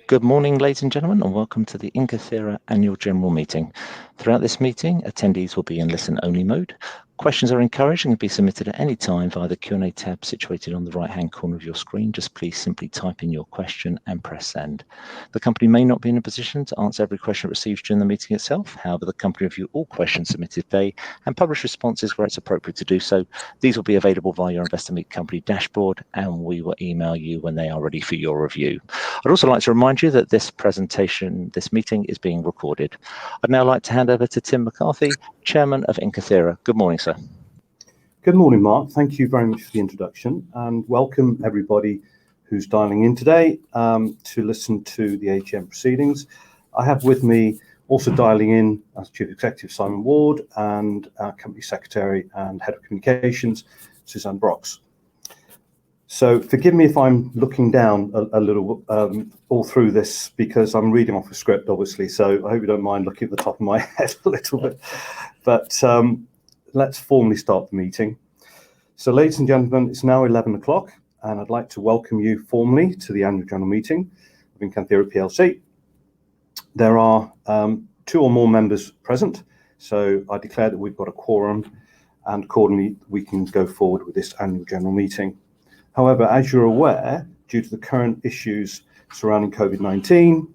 Good morning, ladies and gentlemen, and welcome to the Incathera Annual General Meeting. Throughout this meeting, attendees will be in listen-only mode. Questions are encouraged and can be submitted at any time via the Q&A tab situated on the right-hand corner of your screen. Just please simply type in your question and press send. The company may not be in a position to answer every question received during the meeting itself. However, the company review all questions submitted today and publish responses where it's appropriate to do so. These will be available via your Investor Meet Company dashboard, and we will email you when they are ready for your review. I'd also like to remind you that this meeting is being recorded. I'd now like to hand over to Tim McCarthy, Chairman of Incathera. Good morning, sir. Good morning, Mark. Thank you very much for the introduction, and welcome everybody who's dialing in today to listen to the AGM proceedings. I have with me also dialing in as Chief Executive Simon Ward and our Company Secretary and Head of Communications, Suzanne Brox. So forgive me if I'm looking down a little all through this because I'm reading off a script, obviously, so I hope you don't mind looking at the top of my head a little bit. But let's formally start the meeting. So ladies and gentlemen, it's now 11 o'clock and I'd like to welcome you formally to the Annual General Meeting of INCANTHERA PLC. There are 2 or more members present, so I declare that we've got a quorum and accordingly we can go forward with this Annual General Meeting. However, as you're aware, due to the current issues surrounding COVID-19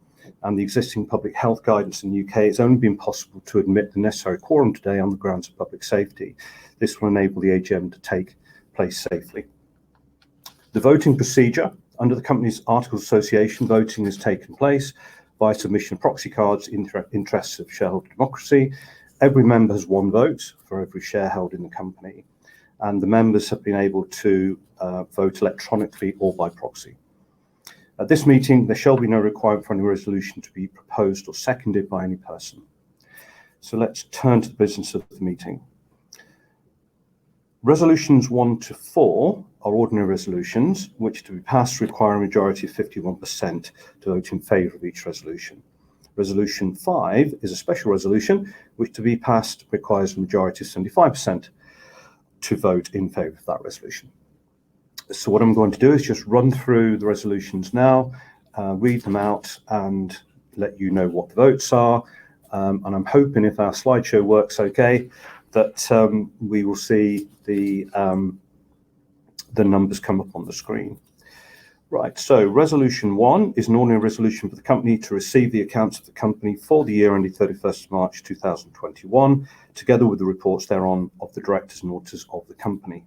and the existing public health guidance in the UK, it's only been possible to admit the necessary quorum today on the grounds of public safety. This will enable the AGM to take place safely. The voting procedure. Under the company's Articles of Association, voting has taken place by submission of proxy cards in the interests of shareholder democracy. Every member has 1 vote for every share held in the company, and the members have been able to vote electronically or by proxy. At this meeting, there shall be no requirement for any resolution to be proposed or seconded by any person. So let's turn to the business of the meeting. Resolutions 1 to 4 are ordinary resolutions, which to be passed require a majority of 51% to vote in favour of each resolution. Resolution 5 is a special resolution, which to be passed requires a majority of 75% to vote in favour of that resolution. So what I'm going to do is just run through the resolutions now, read them out and let you know what the votes are. And I'm hoping, if our slideshow works okay, that we will see the numbers come up on the screen. Right, so Resolution 1 is an ordinary resolution for the company to receive the accounts of the company for the year ending 31st March 2021, together with the reports thereon of the directors and auditors of the company.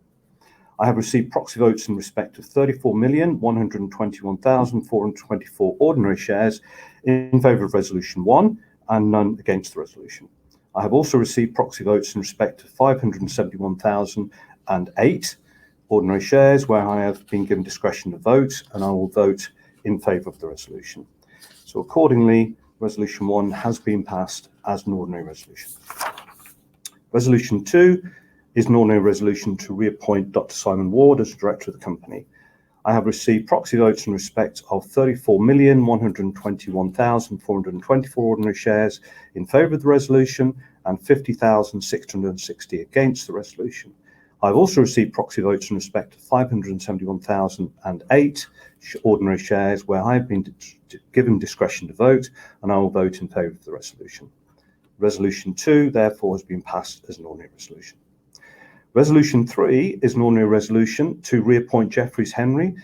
I have received proxy votes in respect of 34,121,424 ordinary shares in favour of Resolution 1 and none against the resolution. I have also received proxy votes in respect of 571,008 ordinary shares where I have been given discretion to vote, and I will vote in favour of the resolution. So accordingly, Resolution 1 has been passed as an ordinary resolution. Resolution 2 is an ordinary resolution to reappoint Dr. Simon Ward as Director of the company. I have received proxy votes in respect of 34,121,424 ordinary shares in favour of the resolution and 50,660 against the resolution. I have also received proxy votes in respect of 571,008 ordinary shares where I have been given discretion to vote, and I will vote in favour of the resolution. Resolution 2, therefore, has been passed as an ordinary resolution. Resolution 3 is an ordinary resolution to reappoint Jeffreys Henry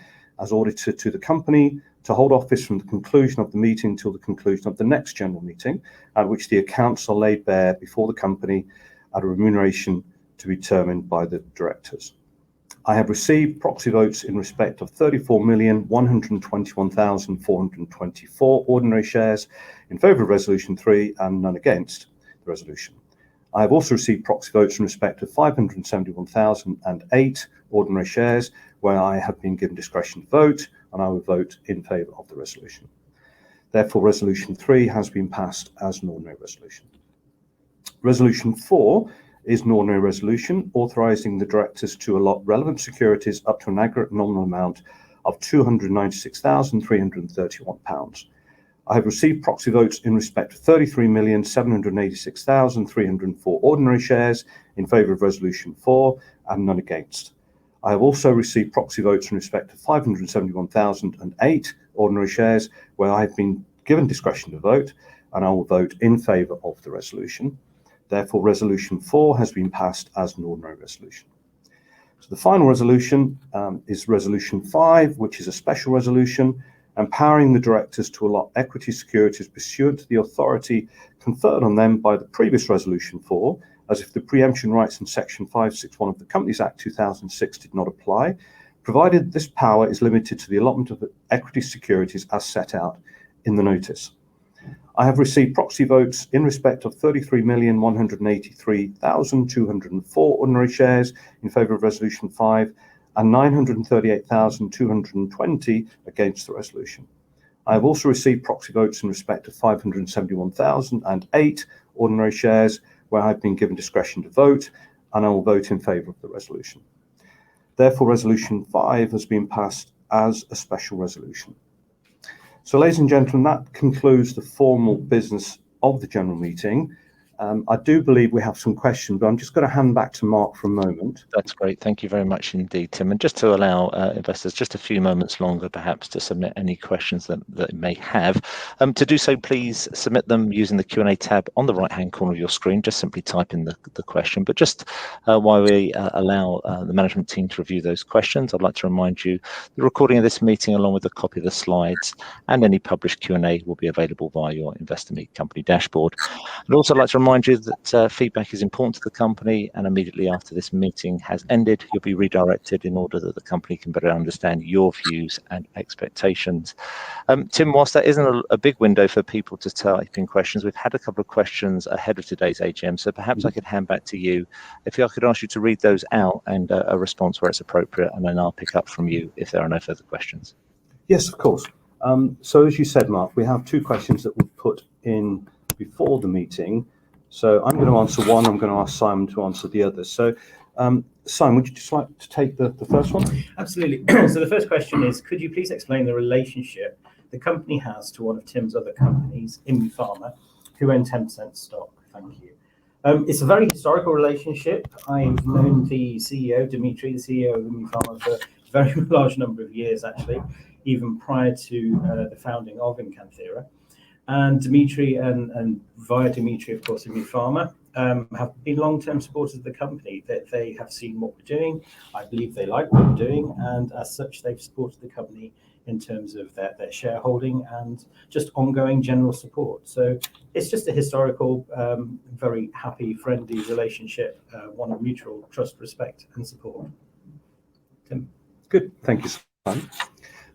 as auditor to the company to hold office from the conclusion of the meeting till the conclusion of the next general meeting, at which the accounts are laid bare before the company at a remuneration to be determined by the directors. I have received proxy votes in respect of 34,121,424 ordinary shares in favour of Resolution 3 and none against the resolution. I have also received proxy votes in respect of 571,008 ordinary shares where I have been given discretion to vote, and I will vote in favour of the resolution. Therefore, Resolution 3 has been passed as an ordinary resolution. Resolution 4 is an ordinary resolution authorising the directors to allot relevant securities up to an aggregate nominal amount of £296,331. I have received proxy votes in respect of 33,786,304 ordinary shares in favour of Resolution 4 and none against. I have also received proxy votes in respect of 571,008 ordinary shares where I have been given discretion to vote, and I will vote in favour of the resolution. Therefore, Resolution 4 has been passed as an ordinary resolution. So the final resolution is Resolution 5, which is a special resolution empowering the directors to allot equity securities pursuant to the authority conferred on them by the previous Resolution 4, as if the preemption rights in Section 561 of the Companies Act 2006 did not apply, provided this power is limited to the allotment of equity securities as set out in the notice. I have received proxy votes in respect of 33,183,204 ordinary shares in favour of Resolution 5 and 938,220 against the resolution. I have also received proxy votes in respect of 571,008 ordinary shares where I have been given discretion to vote, and I will vote in favour of the resolution. Therefore, Resolution 5 has been passed as a special resolution. So, ladies and gentlemen, that concludes the formal business of the general meeting. I do believe we have some questions, but I'm just going to hand back to Mark for a moment. That's great. Thank you very much indeed, Tim. And just to allow investors just a few moments longer, perhaps, to submit any questions that they may have. To do so, please submit them using the Q&A tab on the right-hand corner of your screen. Just simply type in the question. But just while we allow the management team to review those questions, I'd like to remind you the recording of this meeting, along with a copy of the slides and any published Q&A, will be available via your Investor Meet Company dashboard. I'd also like to remind you that feedback is important to the company, and immediately after this meeting has ended, you'll be redirected in order that the company can better understand your views and expectations. Tim, whilst that isn't a big window for people to type in questions, we've had a couple of questions ahead of today's AGM, so perhaps I could hand back to you. If I could ask you to read those out and a response where it's appropriate, and then I'll pick up from you if there are no further questions. Yes, of course. So as you said, Mark, we have two questions that we put in before the meeting. So I'm going to answer one. I'm going to ask Simon to answer the other. So Simon, would you just like to take the first one? Absolutely. So the first question is, could you please explain the relationship the company has to one of Tim's other companies, Incathera, who own 10% stock? Thank you. It's a very historical relationship. I've known the CEO, Dimitri, the CEO of Incathera, for a very large number of years, actually, even prior to the founding of Incanthera. And Dimitri and via Dimitri, of course, Incathera, have been long-term supporters of the company. That they have seen what we're doing. I believe they like what we're doing, and as such, they've supported the company in terms of their shareholding and just ongoing general support. So it's just a historical, very happy, friendly relationship, one of mutual trust, respect, and support. Tim. Good. Thank you, Simon.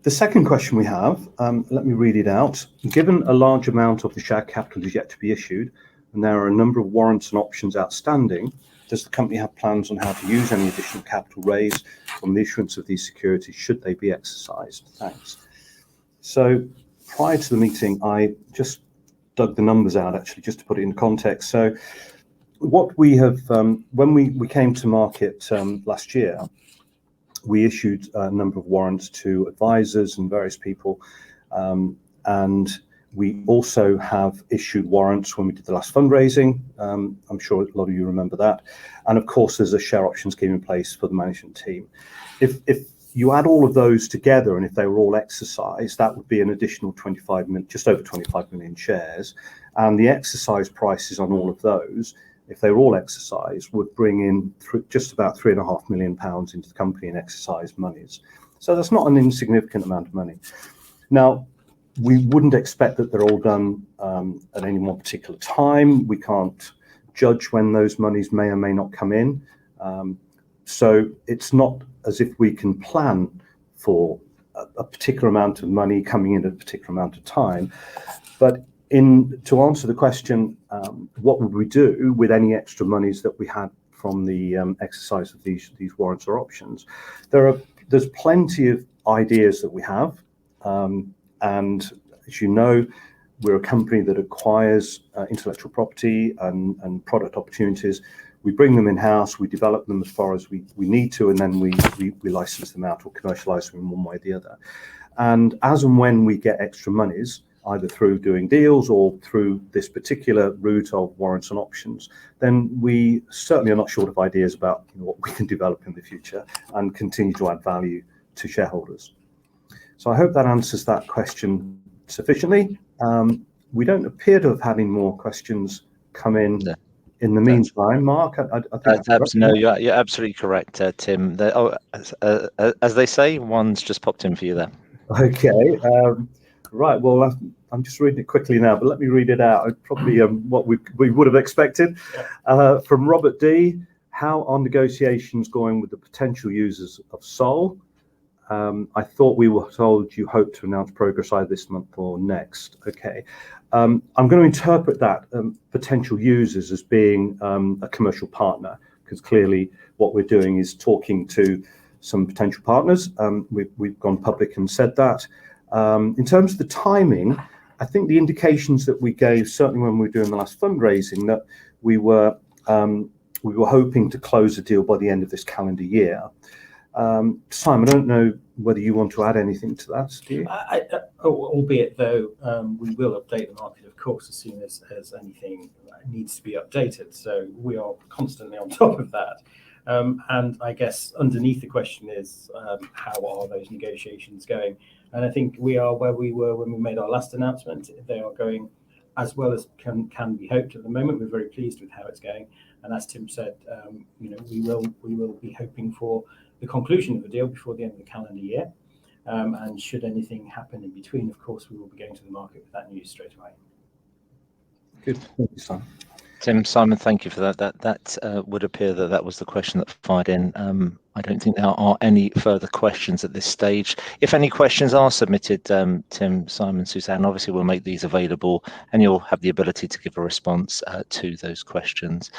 The second question we have, let me read it out. Given a large amount of the share capital is yet to be issued, and there are a number of warrants and options outstanding, does the company have plans on how to use any additional capital raised from the issuance of these securities should they be exercised? Thanks. So prior to the meeting, I just dug the numbers out, actually, just to put it in context. So what we have, when we came to market last year, we issued a number of warrants to advisors and various people, and we also have issued warrants when we did the last fundraising. I'm sure a lot of you remember that. And of course, there's a share option scheme in place for the management team. If you add all of those together, and if they were all exercised, that would be an additional 25 million, just over 25 million shares. And the exercise prices on all of those, if they were all exercised, would bring in just about £3.5 million into the company in exercised monies. So that's not an insignificant amount of money. Now, we wouldn't expect that they're all done at any one particular time. We can't judge when those monies may or may not come in. So it's not as if we can plan for a particular amount of money coming in at a particular amount of time. But to answer the question, what would we do with any extra monies that we had from the exercise of these warrants or options? There's plenty of ideas that we have, and as you know, we're a company that acquires intellectual property and product opportunities. We bring them in-house, we develop them as far as we need to, and then we license them out or commercialize them in one way or the other. And as and when we get extra monies, either through doing deals or through this particular route of warrants and options, then we certainly are not short of ideas about what we can develop in the future and continue to add value to shareholders. So I hope that answers that question sufficiently. We don't appear to have had any more questions come in No, the meantime. Mark, I think that's that's no, you're absolutely correct, Tim. As they say, one's just popped in for you there. okay. Right. Well, I'm just reading it quickly now, but let me read it out. Probably what we would have expected. From Robert D. How are negotiations going with the potential users of Sol? I thought we were told you hope to announce progress either this month or next. Okay. I'm going to interpret that potential users as being a commercial partner, because clearly what we're doing is talking to some potential partners. We've gone public and said that. In terms of the timing, I think the indications that we gave, certainly when we were doing the last fundraising, that we were hoping to close a deal by the end of this calendar year. Simon, I don't know whether you want to add anything to that, do you? Albeit though, we will update the market, of course, as soon as anything needs to be updated. So we are constantly on top of that. And I guess underneath the question is, how are those negotiations going? And I think we are where we were when we made our last announcement. They are going as well as can be hoped at the moment. We're very pleased with how it's going. And as Tim said, we will be hoping for the conclusion of the deal before the end of the calendar year. And should anything happen in between, of course, we will be going to the market with that news straight away. Good. Thank you, Simon. Simon, thank you for that. That would appear that was the question that fired in. I don't think there are any further questions at this stage. If any questions are submitted, Tim, Simon, Suzanne, obviously we'll make these available and you'll have the ability to give a response to those questions.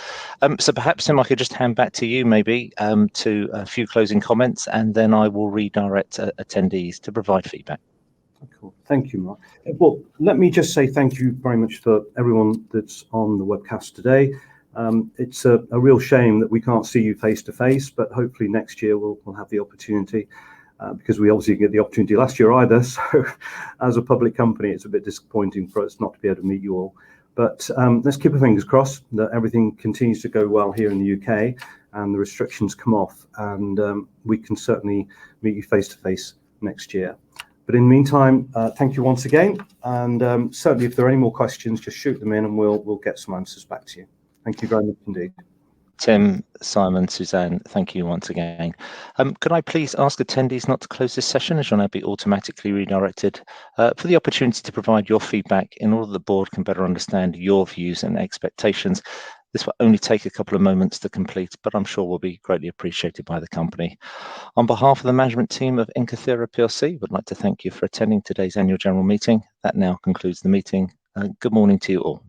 So perhaps, Tim, I could just hand back to you maybe to a few closing comments, and then I will redirect attendees to provide feedback. Cool. Thank you, Mark. Well, let me just say thank you very much for everyone that's on the webcast today. It's a real shame that we can't see you face to face, but hopefully next year we'll have the opportunity, because we obviously didn't get the opportunity last year either. So as a public company, it's a bit disappointing for us not to be able to meet you all. But let's keep our fingers crossed that everything continues to go well here in the UK and the restrictions come off, and we can certainly meet you face to face next year. But in the meantime, thank you once again, and certainly if there are any more questions, just shoot them in and we'll get some answers back to you. Thank you very much indeed. Tim, Simon, Suzanne, thank you once again. Could I please ask attendees not to close this session, as you'll now be automatically redirected for the opportunity to provide your feedback in order that the board can better understand your views and expectations. This will only take a couple of moments to complete, but I'm sure will be greatly appreciated by the company. On behalf of the management team of Incathera PLC, we'd like to thank you for attending today's annual general meeting. That now concludes the meeting. Good morning to you all.